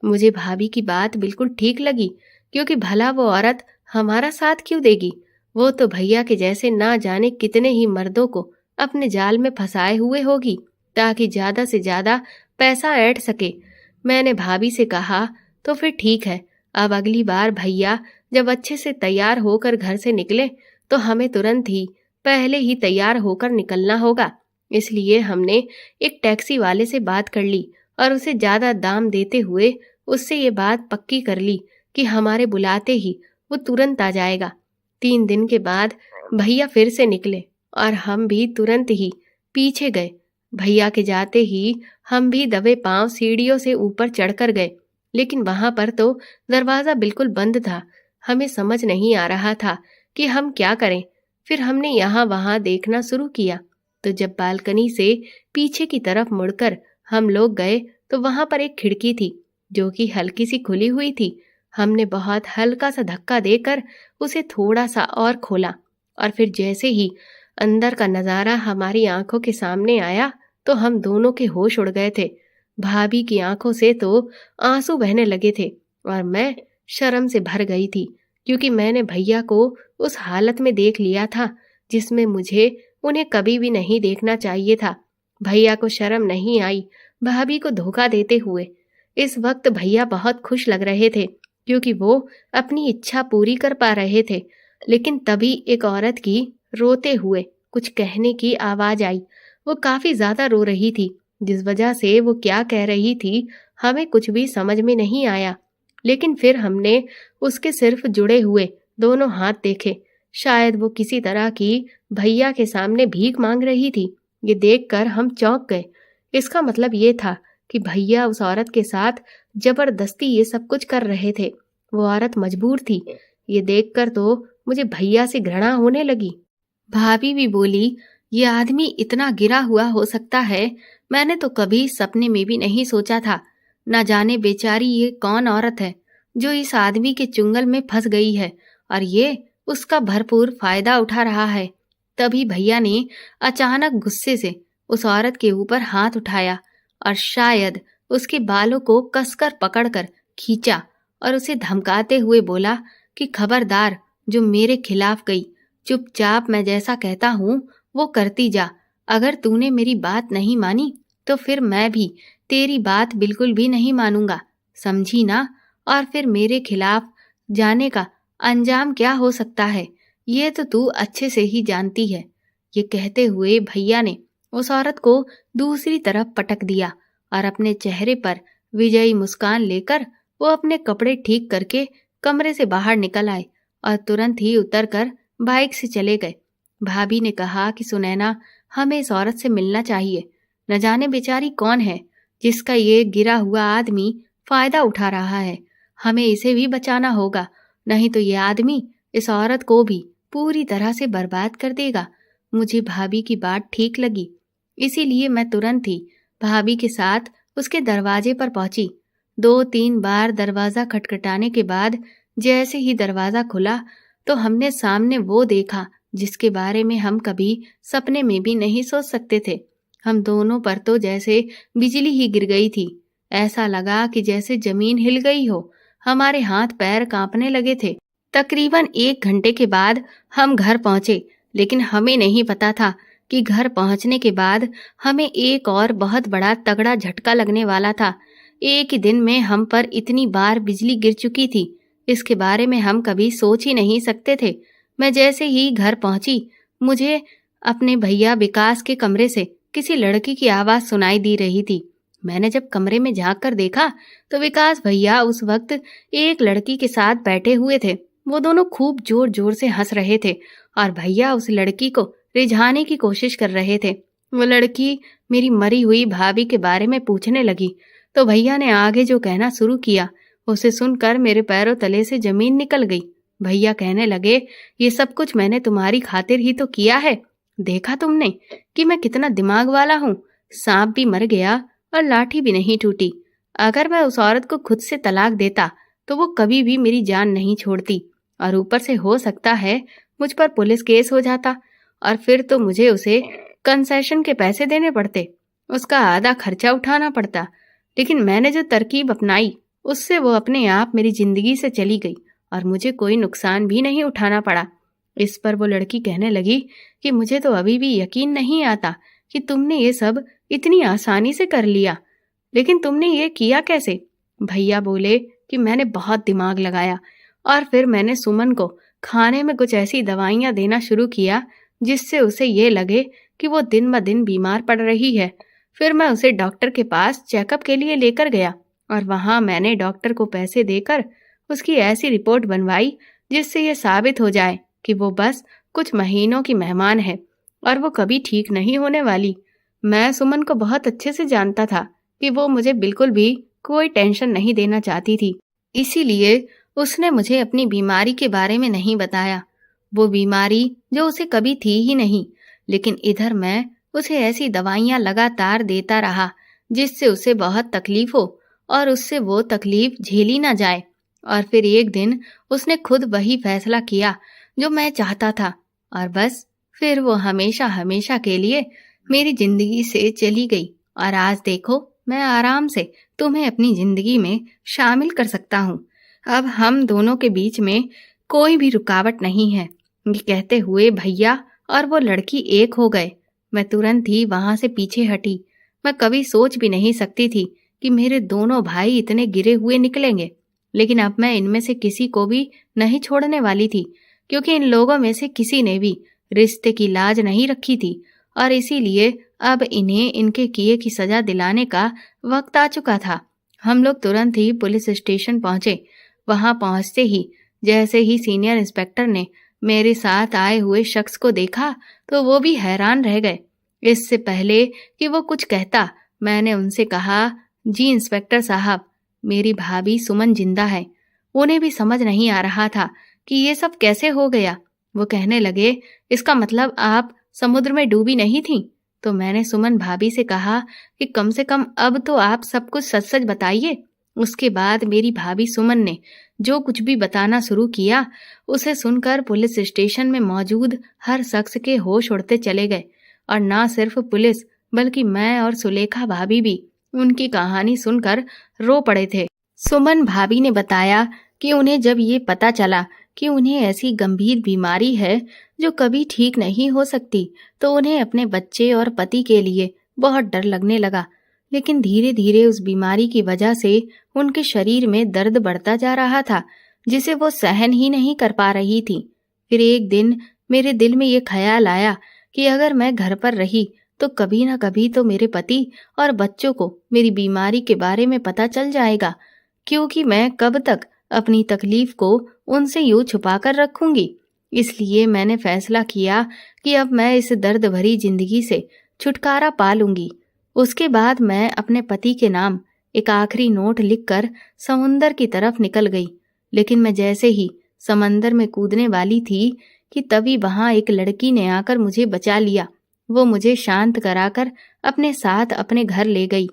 मुझे भाभी की बात बिल्कुल ठीक लगी, क्योंकि भला वो औरत हमारा साथ क्यों देगी? वो तो भैया के जैसे ना जाने कितने ही मर्दों को अपने जाल में फंसाए हुए होगी ताकि ज्यादा से ज्यादा पैसा ऐंठ सके। मैंने भाभी से कहा, तो फिर ठीक है, अब अगली बार भैया जब अच्छे से तैयार होकर घर से निकले तो हमें तुरंत ही पहले ही तैयार होकर निकलना होगा। इसलिए हमने एक टैक्सी वाले से बात कर ली और उसे ज्यादा दाम देते हुए उससे ये बात पक्की कर ली कि हमारे बुलाते ही वो तुरंत आ जाएगा। 3 दिन के बाद भैया फिर से निकले और हम भी तुरंत ही पीछे गए। भैया के जाते ही हम भी दबे पांव सीढ़ियों से ऊपर चढ़कर गए, लेकिन वहां पर तो दरवाजा बिल्कुल बंद था। हमें समझ नहीं आ रहा था कि हम क्या करें। फिर हमने यहाँ वहां देखना शुरू किया, तो जब बालकनी से पीछे की तरफ मुड़कर हम लोग गए तो वहां पर एक खिड़की थी जो कि हल्की सी खुली हुई थी। हमने बहुत हल्का सा धक्का देकर उसे थोड़ा सा और खोला और फिर जैसे ही अंदर का नजारा हमारी आंखों के सामने आया तो हम दोनों के होश उड़ गए थे। भाभी की आंखों से तो आंसू बहने लगे थे और मैं शर्म से भर गई थी, क्योंकि मैंने भैया को उस हालत में देख लिया था जिसमें मुझे उन्हें कभी भी नहीं देखना चाहिए था। भैया को शर्म नहीं आई भाभी को धोखा देते हुए। इस वक्त भैया बहुत खुश लग रहे थे क्योंकि वो अपनी इच्छा पूरी कर पा रहे थे, लेकिन तभी एक औरत की रोते हुए कुछ कहने की आवाज आई। वो काफी ज्यादा रो रही थी, जिस वजह से वो क्या कह रही थी हमें कुछ भी समझ में नहीं आया। लेकिन फिर हमने उसके सिर्फ जुड़े हुए दोनों हाथ देखे। शायद वो किसी तरह की भैया के सामने भीख मांग रही थी। ये देखकर हम चौंक गए। इसका मतलब ये था कि भैया उस औरत के साथ जबरदस्ती ये सब कुछ कर रहे थे। वो औरत मजबूर थी। ये देखकर तो मुझे भैया से घृणा होने लगी। भाभी भी बोली, ये आदमी इतना गिरा हुआ हो सकता है, मैंने तो कभी सपने में भी नहीं सोचा था। न जाने बेचारी ये कौन औरत है जो इस आदमी के चुंगल में फंस गई है और ये उसका भरपूर फायदा उठा रहा है। तभी भैया ने अचानक गुस्से से उस औरत के ऊपर हाथ उठाया और शायद उसके बालों को कसकर पकड़कर खींचा और उसे धमकाते हुए बोला कि खबरदार, जो मेरे खिलाफ गई, चुपचाप मैं जैसा कहता हूँ वो करती जा। अगर तूने मेरी बात नहीं मानी तो फिर मैं भी तेरी बात बिल्कुल भी नहीं मानूंगा, समझी ना? और फिर मेरे खिलाफ जाने का अंजाम क्या हो सकता है ये तो तू अच्छे से ही जानती है। ये कहते हुए भैया ने उस औरत को दूसरी तरफ पटक दिया और अपने चेहरे पर विजयी मुस्कान लेकर वो अपने कपड़े ठीक करके कमरे से बाहर निकल आए और तुरंत ही उतरकर बाइक से चले गए। भाभी ने कहा कि सुनैना, हमें इस औरत से मिलना चाहिए। न जाने बेचारी कौन है जिसका ये गिरा हुआ आदमी फायदा उठा रहा है। हमें इसे भी बचाना होगा, नहीं तो ये आदमी इस औरत को भी पूरी तरह से बर्बाद कर देगा। मुझे भाभी की बात ठीक लगी, इसीलिए मैं तुरंत ही भाभी के साथ उसके दरवाजे पर पहुंची। 2-3 बार दरवाजा खटखटाने के बाद जैसे ही दरवाजा खुला तो हमने सामने वो देखा जिसके बारे में हम कभी सपने में भी नहीं सोच सकते थे। हम दोनों पर तो जैसे बिजली ही गिर गई थी। ऐसा लगा कि जैसे जमीन हिल गई हो। हमारे हाथ पैर कांपने लगे थे। तकरीबन 1 घंटे के बाद हम घर पहुंचे, लेकिन हमें नहीं पता था कि घर पहुंचने के बाद हमें एक और बहुत बड़ा तगड़ा झटका लगने वाला था। एक ही दिन में हम पर इतनी बार बिजली गिर चुकी थी, इसके बारे में हम कभी सोच ही नहीं सकते थे। मैं जैसे ही घर पहुंची, मुझे अपने भैया विकास के कमरे से किसी लड़की की आवाज सुनाई दी रही थी। मैंने जब कमरे में झांक कर देखा तो विकास भैया उस वक्त एक लड़की के साथ बैठे हुए थे। वो दोनों खूब जोर जोर से हंस रहे थे और भैया उस लड़की को रिझाने की कोशिश कर रहे थे। वो लड़की मेरी मरी हुई भाभी के बारे में पूछने लगी तो भैया ने आगे जो कहना शुरू किया उसे सुनकर मेरे पैरों तले से जमीन निकल गई। भैया कहने लगे, ये सब कुछ मैंने तुम्हारी खातिर ही तो किया है। देखा तुमने कि मैं कितना दिमाग वाला हूँ। सांप भी मर गया और लाठी भी नहीं टूटी। अगर मैं उस औरत को खुद से तलाक देता तो वो कभी भी मेरी जान नहीं छोड़ती, और ऊपर से हो सकता है मुझ पर पुलिस केस हो जाता और फिर तो मुझे उसे कंसेशन के पैसे देने पड़ते, उसका आधा खर्चा उठाना पड़ता। लेकिन मैंने जो तरकीब अपनाई उससे वो अपने आप मेरी जिंदगी से चली गई और मुझे कोई नुकसान भी नहीं उठाना पड़ा। इस पर वो लड़की कहने लगी कि मुझे तो अभी भी यकीन नहीं आता कि तुमने ये सब इतनी आसानी से कर लिया, लेकिन तुमने ये किया कैसे? भैया बोले कि मैंने बहुत दिमाग लगाया और फिर मैंने सुमन को खाने में कुछ ऐसी दवाइयां देना शुरू किया जिससे उसे ये लगे कि वो दिन ब दिन बीमार पड़ रही है। फिर मैं उसे डॉक्टर के पास चेकअप के लिए लेकर गया और वहां मैंने डॉक्टर को पैसे देकर उसकी ऐसी रिपोर्ट बनवाई जिससे ये साबित हो जाए कि वो बस कुछ महीनों की मेहमान है और वो कभी ठीक नहीं होने वाली। मैं सुमन को बहुत अच्छे से जानता था कि वो मुझे बिल्कुल भी कोई टेंशन नहीं देना चाहती थी, इसीलिए उसने मुझे अपनी बीमारी के बारे में नहीं बताया। वो बीमारी जो उसे कभी थी ही नहीं, लेकिन इधर मैं उसे ऐसी दवाइयां लगातार देता रहा जिससे उसे बहुत तकलीफ हो और उससे वो तकलीफ झेली ना जाए। और फिर एक दिन उसने खुद वही फैसला किया जो मैं चाहता था और बस फिर वो हमेशा हमेशा के लिए मेरी जिंदगी से चली गई। और आज देखो, मैं आराम से तुम्हें अपनी जिंदगी में शामिल कर सकता हूँ। अब हम दोनों के बीच में कोई भी रुकावट नहीं है। ये कहते हुए भैया और वो लड़की एक हो गए। मैं तुरंत ही वहां से पीछे हटी। मैं कभी सोच भी नहीं सकती थी कि मेरे दोनों भाई इतने गिरे हुए निकलेंगे, लेकिन अब मैं इनमें से किसी को भी नहीं छोड़ने वाली थी, क्योंकि इन लोगों में से किसी ने भी रिश्ते की लाज नहीं रखी थी और इसीलिए अब इन्हें इनके किए की सजा दिलाने का वक्त आ चुका था। हम लोग तुरंत ही पुलिस स्टेशन पहुंचे। वहां पहुंचते ही जैसे ही सीनियर इंस्पेक्टर ने मेरे साथ आए हुए शख्स को देखा तो वो भी हैरान रह गए। इससे पहले कि वो कुछ कहता, मैंने उनसे कहा, जी इंस्पेक्टर साहब, मेरी भाभी सुमन जिंदा है। उन्हें भी समझ नहीं आ रहा था कि ये सब कैसे हो गया। वो कहने लगे, इसका मतलब आप समुद्र में डूबी नहीं थी? तो मैंने सुमन भाभी से कहा कि कम से कम अब तो आप सब कुछ सच सच बताइए। उसके बाद मेरी भाभी सुमन ने जो कुछ भी बताना शुरू किया उसे सुनकर पुलिस स्टेशन में मौजूद हर शख्स के होश उड़ते चले गए। और ना सिर्फ पुलिस बल्कि मैं और सुलेखा भाभी भी उनकी कहानी सुनकर रो पड़े थे। सुमन भाभी ने बताया कि उन्हें जब ये पता चला कि उन्हें ऐसी गंभीर बीमारी है जो कभी ठीक नहीं हो सकती, तो उन्हें अपने बच्चे और पति के लिए बहुत डर लगने लगा। लेकिन धीरे धीरे उस बीमारी की वजह से उनके शरीर में दर्द बढ़ता जा रहा था, जिसे वो सहन ही नहीं कर पा रही थी। फिर एक दिन मेरे दिल में ये ख्याल आया कि अगर मैं घर पर रही तो कभी ना कभी तो मेरे पति और बच्चों को मेरी बीमारी के बारे में पता चल जाएगा, क्योंकि मैं कब तक अपनी तकलीफ को उनसे यूं छुपा कर रखूंगी। इसलिए मैंने फैसला किया कि अब मैं इस दर्द भरी जिंदगी से छुटकारा पा लूंगी। उसके बाद मैं अपने पति के नाम एक आखिरी नोट लिखकर समुंदर की तरफ निकल गई। लेकिन मैं जैसे ही समंदर में कूदने वाली थी कि तभी वहां एक लड़की ने आकर मुझे बचा लिया। वो मुझे शांत कराकर अपने साथ अपने घर ले गई।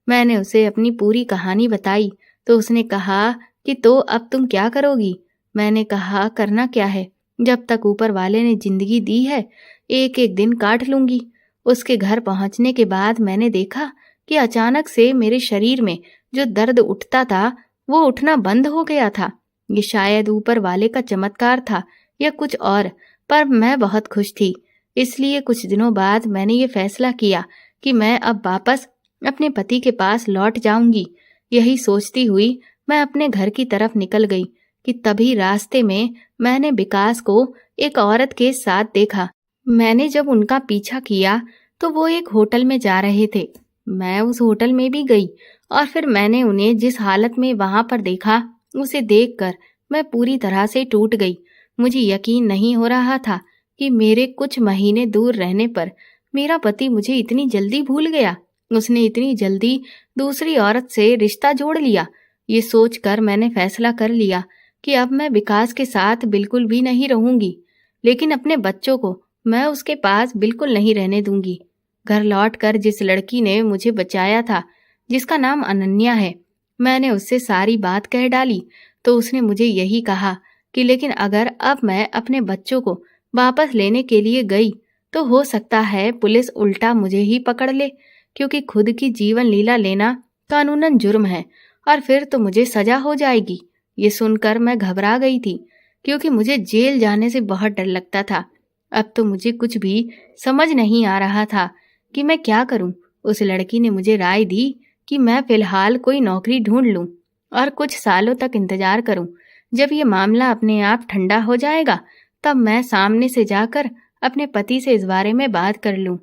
मैंने उसे अपनी पूरी कहानी बताई तो उसने कहा कि तो अब तुम क्या करोगी? मैंने कहा करना क्या है, जब तक ऊपर वाले ने जिंदगी दी है एक एक दिन काट लूंगी। उसके घर पहुंचने के बाद मैंने देखा कि अचानक से मेरे शरीर में जो दर्द उठता था वो उठना बंद हो गया था। ये शायद ऊपर वाले का चमत्कार था या कुछ और, पर मैं बहुत खुश थी। इसलिए कुछ दिनों बाद मैंने ये फैसला किया कि मैं अब वापस अपने पति के पास लौट जाऊंगी। यही सोचती हुई मैं अपने घर की तरफ निकल गई कि तभी रास्ते में मैंने विकास को एक औरत के साथ देखा। मैंने जब उनका पीछा किया तो वो एक होटल में जा रहे थे। मैं उस होटल में भी गई और फिर मैंने उन्हें जिस हालत में वहां पर देखा उसे देखकर मैं पूरी तरह से टूट गई। मुझे यकीन नहीं हो रहा था कि मेरे कुछ महीने दूर रहने पर मेरा पति मुझे इतनी जल्दी भूल गया। उसने इतनी जल्दी दूसरी औरत से रिश्ता जोड़ लिया। ये सोचकर मैंने फैसला कर लिया कि अब मैं विकास के साथ बिल्कुल भी नहीं रहूंगी, लेकिन अपने बच्चों को मैं उसके पास बिल्कुल नहीं रहने दूंगी। घर लौटकर जिस लड़की ने मुझे बचाया था, जिसका नाम अनन्या है, मैंने उससे सारी बात कह डाली तो उसने मुझे यही कहा कि लेकिन अगर अब मैं अपने बच्चों को वापस लेने के लिए गई तो हो सकता है पुलिस उल्टा मुझे ही पकड़ ले, क्योंकि खुद की जीवन लीला लेना कानूनन जुर्म है और फिर तो मुझे सजा हो जाएगी। ये सुनकर मैं घबरा गई थी, क्योंकि मुझे जेल जाने से बहुत डर लगता था। अब तो मुझे कुछ भी समझ नहीं आ रहा था कि मैं क्या करूं। उस लड़की ने मुझे राय दी कि मैं फिलहाल कोई नौकरी ढूंढ लूं और कुछ सालों तक इंतजार करूं। जब ये मामला अपने आप ठंडा हो जाएगा तब मैं सामने से जाकर अपने पति से इस बारे में बात कर लूं।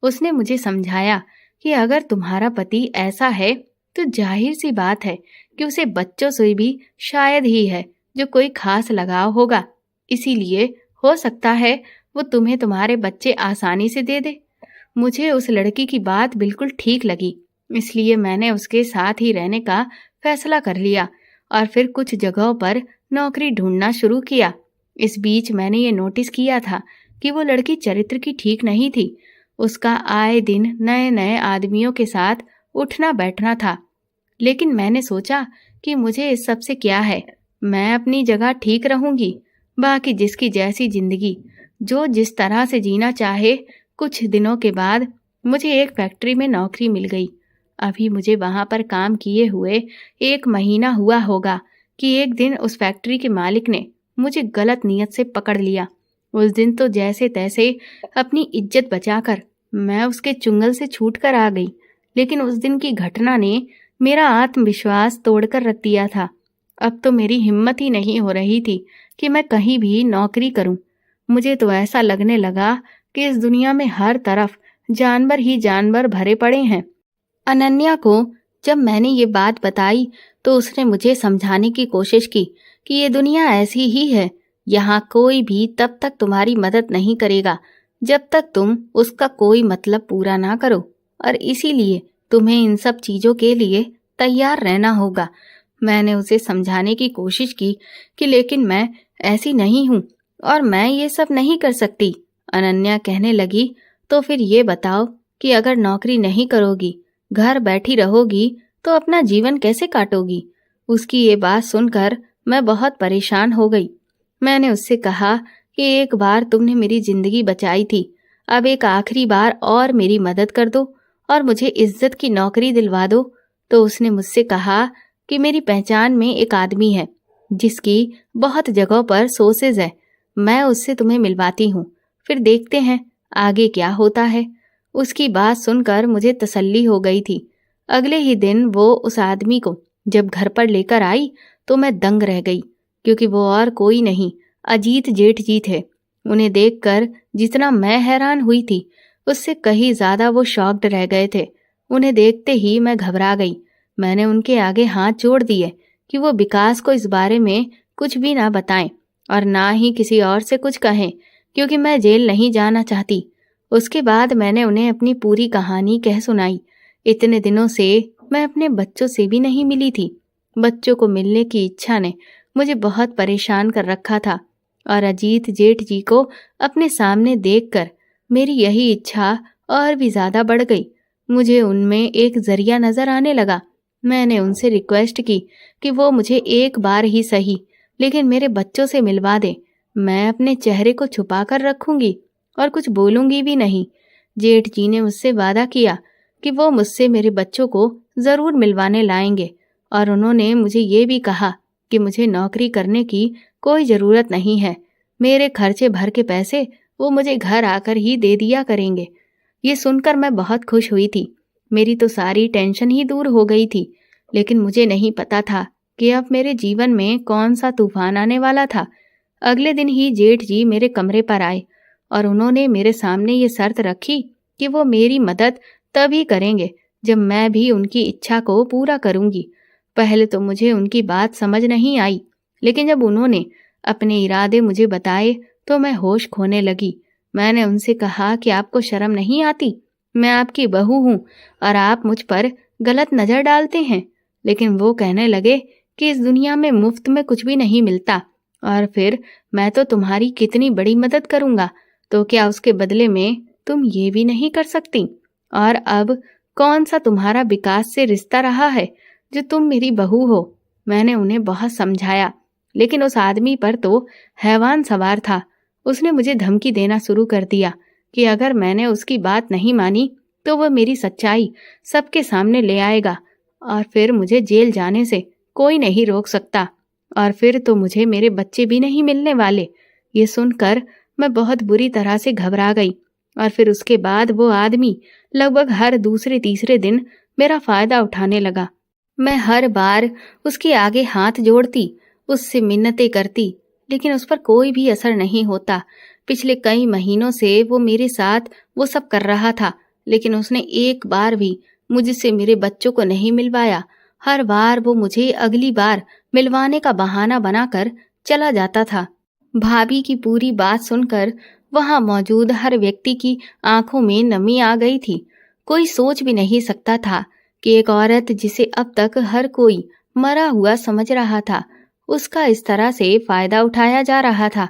उसने मुझे समझाया कि अगर तुम्हारा पति ऐसा है तो जाहिर सी बात है कि उसे बच्चों से भी शायद ही है जो कोई खास लगाव होगा, इसीलिए हो सकता है वो तुम्हें तुम्हारे बच्चे आसानी से दे दे। मुझे उस लड़की की बात बिल्कुल ठीक लगी, इसलिए मैंने उसके साथ ही रहने का फैसला कर लिया और फिर कुछ जगहों पर नौकरी ढूंढना शुरू किया। इस बीच मैंने ये नोटिस किया था कि वो लड़की चरित्र की ठीक नहीं थी। उसका आए दिन नए नए आदमियों के साथ उठना बैठना था। लेकिन मैंने सोचा कि मुझे इस सब से क्या है, मैं अपनी जगह ठीक रहूंगी। बाकी जिसकी जैसी जिंदगी, जो जिस तरह से जीना चाहे। कुछ दिनों के बाद मुझे एक फैक्ट्री में नौकरी मिल गई। अभी मुझे वहां पर काम किए हुए 1 महीना हुआ होगा कि एक दिन उस फैक्ट्री के मालिक ने मुझे गलत नियत से पकड़ लिया। उस दिन तो जैसे तैसे अपनी इज्जत बचाकर मैं उसके चुंगल से छूट कर आ गई, लेकिन उस दिन की घटना ने मेरा आत्मविश्वास तोड़कर रख दिया था। अब तो मेरी हिम्मत ही नहीं हो रही थी कि मैं कहीं भी नौकरी करूं। मुझे तो ऐसा लगने लगा कि इस दुनिया में हर तरफ जानवर ही जानवर भरे पड़े हैं। अनन्या को जब मैंने ये बात बताई तो उसने मुझे समझाने की कोशिश की कि ये दुनिया ऐसी ही है। यहाँ कोई भी तब तक तुम्हारी मदद नहीं करेगा जब तक तुम उसका कोई मतलब पूरा ना करो, और इसीलिए तुम्हें इन सब चीजों के लिए तैयार रहना होगा। मैंने उसे समझाने की कोशिश की कि लेकिन मैं ऐसी नहीं हूँ और मैं ये सब नहीं कर सकती। अनन्या कहने लगी, तो फिर ये बताओ कि अगर नौकरी नहीं करोगी, घर बैठी रहोगी, तो अपना जीवन कैसे काटोगी? उसकी ये बात सुनकर मैं बहुत परेशान हो गई। मैंने उससे कहा कि एक बार तुमने मेरी जिंदगी बचाई थी, अब एक आखिरी बार और मेरी मदद कर दो और मुझे इज्जत की नौकरी दिलवा दो। तो उसने मुझसे कहा कि मेरी पहचान में एक आदमी है जिसकी बहुत जगहों पर सोर्सेज है, मैं उससे तुम्हें मिलवाती हूँ, फिर देखते हैं आगे क्या होता है। उसकी बात सुनकर मुझे तसल्ली हो गई थी। अगले ही दिन वो उस आदमी को जब घर पर लेकर आई तो मैं दंग रह गई, क्योंकि वो और कोई नहीं, अजीत जेठ जी थे। उन्हें देखकर जितना मैं हैरान हुई थी, उससे कहीं ज्यादा वो शॉक्ड रह गए थे। उन्हें देखते ही मैं घबरा गई। मैंने उनके आगे हाथ जोड़ दिए कि वो विकास को इस बारे में कुछ भी ना बताएं और ना ही किसी और से कुछ कहें, क्योंकि मैं जेल नहीं जाना चाहती। उसके बाद मैंने उन्हें अपनी पूरी कहानी कह सुनाई। इतने दिनों से मैं अपने बच्चों से भी नहीं मिली थी। बच्चों को मिलने की इच्छा ने मुझे बहुत परेशान कर रखा था और अजीत जेठ जी को अपने सामने देखकर मेरी यही इच्छा और भी ज्यादा बढ़ गई। मुझे उनमें एक जरिया नजर आने लगा। मैंने उनसे रिक्वेस्ट की कि वो मुझे एक बार ही सही, लेकिन मेरे बच्चों से मिलवा दे। मैं अपने चेहरे को छुपा कर रखूंगी और कुछ बोलूंगी भी नहीं। जेठ जी ने मुझसे वादा किया कि वो मुझसे मेरे बच्चों को जरूर मिलवाने लाएंगे और उन्होंने मुझे ये भी कहा कि मुझे नौकरी करने की कोई जरूरत नहीं है। मेरे खर्चे भर के पैसे वो मुझे घर आकर ही दे दिया करेंगे। ये सुनकर मैं बहुत खुश हुई थी। मेरी तो सारी टेंशन ही दूर हो गई थी। लेकिन मुझे नहीं पता था कि अब मेरे जीवन में कौन सा तूफान आने वाला था। अगले दिन ही जेठ जी मेरे कमरे पर आए और उन्होंने मेरे सामने ये शर्त रखी कि वो मेरी मदद तभी करेंगे जब मैं भी उनकी इच्छा को पूरा करूंगी। पहले तो मुझे उनकी बात समझ नहीं आई, लेकिन जब उन्होंने अपने इरादे मुझे बताए तो मैं होश खोने लगी। मैंने उनसे कहा कि आपको शर्म नहीं आती? मैं आपकी बहू हूं और आप मुझ पर गलत नजर डालते हैं। लेकिन वो कहने लगे कि इस दुनिया में मुफ्त में कुछ भी नहीं मिलता, और फिर मैं तो तुम्हारी कितनी बड़ी मदद करूंगा, तो क्या उसके बदले में तुम ये भी नहीं कर सकती? और अब कौन सा तुम्हारा विकास से रिश्ता रहा है जो तुम मेरी बहू हो? मैंने उन्हें बहुत समझाया, लेकिन उस आदमी पर तो हैवान सवार था। उसने मुझे धमकी देना शुरू कर दिया कि अगर मैंने उसकी बात नहीं मानी तो वह मेरी सच्चाई सबके सामने ले आएगा और फिर मुझे जेल जाने से कोई नहीं रोक सकता, और फिर तो मुझे मेरे बच्चे भी नहीं मिलने वाले। ये सुनकर मैं बहुत बुरी तरह से घबरा गई और फिर उसके बाद वो आदमी लगभग हर दूसरे तीसरे दिन मेरा फायदा उठाने लगा। मैं हर बार उसके आगे हाथ जोड़ती, उससे मिन्नतें करती, लेकिन उस पर कोई भी असर नहीं होता। पिछले कई महीनों से वो मेरे साथ वो सब कर रहा था, लेकिन उसने एक बार भी मुझसे मेरे बच्चों को नहीं मिलवाया। हर बार वो मुझे अगली बार मिलवाने का बहाना बनाकर चला जाता था। भाभी की पूरी बात सुनकर वहां मौजूद हर व्यक्ति की आंखों में नमी आ गई थी। कोई सोच भी नहीं सकता था कि एक औरत जिसे अब तक हर कोई मरा हुआ समझ रहा था, उसका इस तरह से फायदा उठाया जा रहा था।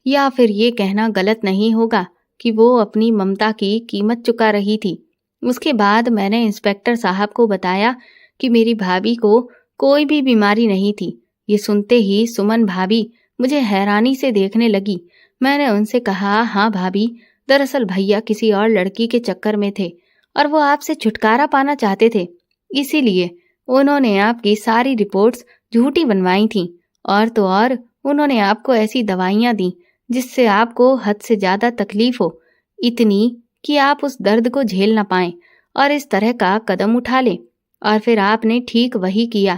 या फिर ये कहना गलत नहीं होगा कि वो अपनी ममता की कीमत चुका रही थी। उसके बाद मैंने इंस्पेक्टर साहब को बताया कि मेरी भाभी को कोई भी बीमारी नहीं थी। ये सुनते ही सुमन भाभी मुझे हैरानी से देखने लगी। मैंने उनसे कहा, हाँ भाभी, दरअसल भैया किसी और लड़की के चक्कर में थे और वो आपसे छुटकारा पाना चाहते थे, इसीलिए उन्होंने आपकी सारी रिपोर्ट्स झूठी बनवाई थी। और तो और उन्होंने आपको ऐसी दवाइयां दी जिससे आपको हद से ज्यादा तकलीफ हो, इतनी कि आप उस दर्द को झेल ना पाएं और इस तरह का कदम उठा लें। और फिर आपने ठीक वही किया।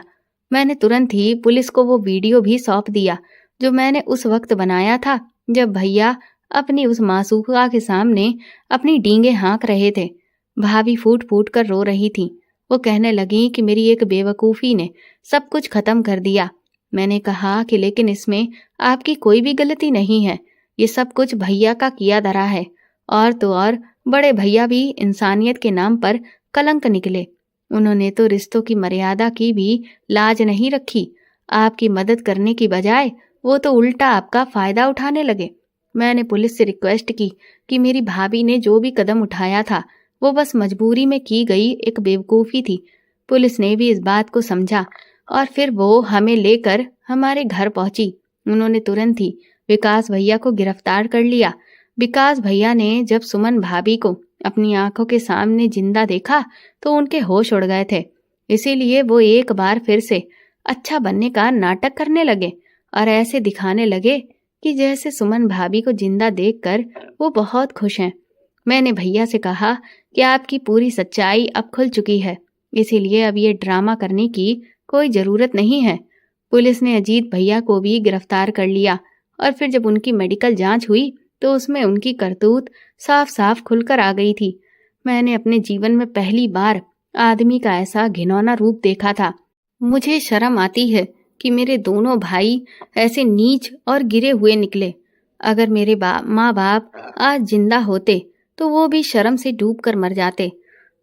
मैंने तुरंत ही पुलिस को वो वीडियो भी सौंप दिया जो मैंने उस वक्त बनाया था जब भैया अपनी उस मासूका के सामने अपनी डींगे हाँक रहे थे। भाभी फूट फूट कर रो रही थी। वो कहने लगी कि मेरी एक बेवकूफ़ी ने सब कुछ खत्म कर दिया। मैंने कहा कि लेकिन इसमें आपकी कोई भी गलती नहीं है, ये सब कुछ भैया का किया धरा है। और तो और बड़े भैया भी इंसानियत के नाम पर कलंक निकले। उन्होंने तो रिश्तों की मर्यादा की भी लाज नहीं रखी। आपकी मदद करने की बजाय वो तो उल्टा आपका फायदा उठाने लगे। मैंने पुलिस से रिक्वेस्ट की कि मेरी भाभी ने जो भी कदम उठाया था वो बस मजबूरी में की गई एक बेवकूफ़ी थी। पुलिस ने भी इस बात को समझा और फिर वो हमें लेकर हमारे घर पहुंची। उन्होंने तुरंत ही विकास भैया को गिरफ्तार कर लिया। विकास भैया ने जब सुमन भाभी को अपनी आंखों के सामने जिंदा देखा तो उनके होश उड़ गए थे। इसीलिए वो एक बार फिर से अच्छा बनने का नाटक करने लगे और ऐसे दिखाने लगे कि जैसे सुमन भाभी को जिंदा देखकर वो बहुत खुश हैं। मैंने भैया से कहा कि आपकी पूरी सच्चाई अब खुल चुकी है, इसीलिए अब ये ड्रामा करने की कोई ज़रूरत नहीं है। पुलिस ने अजीत भैया को भी गिरफ्तार कर लिया और फिर जब उनकी मेडिकल जांच हुई तो उसमें उनकी करतूत साफ साफ खुलकर आ गई थी। मैंने अपने जीवन में पहली बार आदमी का ऐसा घिनौना रूप देखा था। मुझे शर्म आती है कि मेरे दोनों भाई ऐसे नीच और गिरे हुए निकले। अगर मेरे माँ बाप आज जिंदा होते तो वो भी शर्म से डूब कर मर जाते।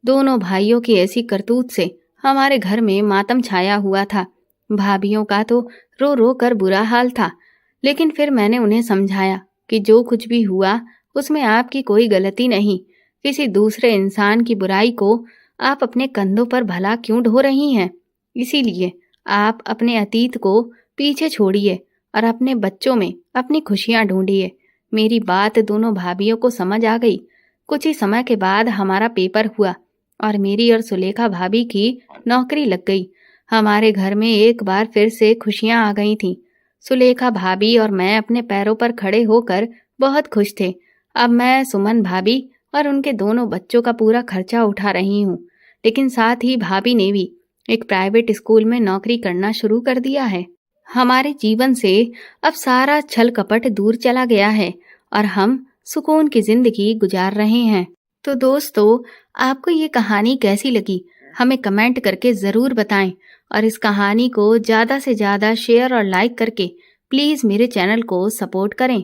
दोनों भाइयों की ऐसी करतूत से हमारे घर में मातम छाया हुआ था। भाभीियों का तो रो रो कर बुरा हाल था, लेकिन फिर मैंने उन्हें समझाया कि जो कुछ भी हुआ उसमें आपकी कोई गलती नहीं। किसी दूसरे इंसान की बुराई को आप अपने कंधों पर भला क्यों ढो रही हैं? इसीलिए आप अपने अतीत को पीछे छोड़िए और अपने बच्चों में अपनी खुशियां ढूंढिए। मेरी बात दोनों भाभीियों को समझ आ गई। कुछ ही समय के बाद हमारा पेपर हुआ और मेरी और सुलेखा भाभी की नौकरी लग गई। हमारे घर में एक बार फिर से खुशियां आ गई थीं। सुलेखा भाभी और मैं अपने पैरों पर खड़े होकर बहुत खुश थे। अब मैं सुमन भाभी और उनके दोनों बच्चों का पूरा खर्चा उठा रही हूँ, लेकिन साथ ही भाभी ने भी एक प्राइवेट स्कूल में नौकरी करना शुरू कर दिया है। हमारे जीवन से अब सारा छल कपट दूर चला गया है और हम सुकून की जिंदगी गुजार रहे हैं। तो दोस्तों, आपको ये कहानी कैसी लगी हमें कमेंट करके ज़रूर बताएं और इस कहानी को ज़्यादा से ज़्यादा शेयर और लाइक करके प्लीज़ मेरे चैनल को सपोर्ट करें।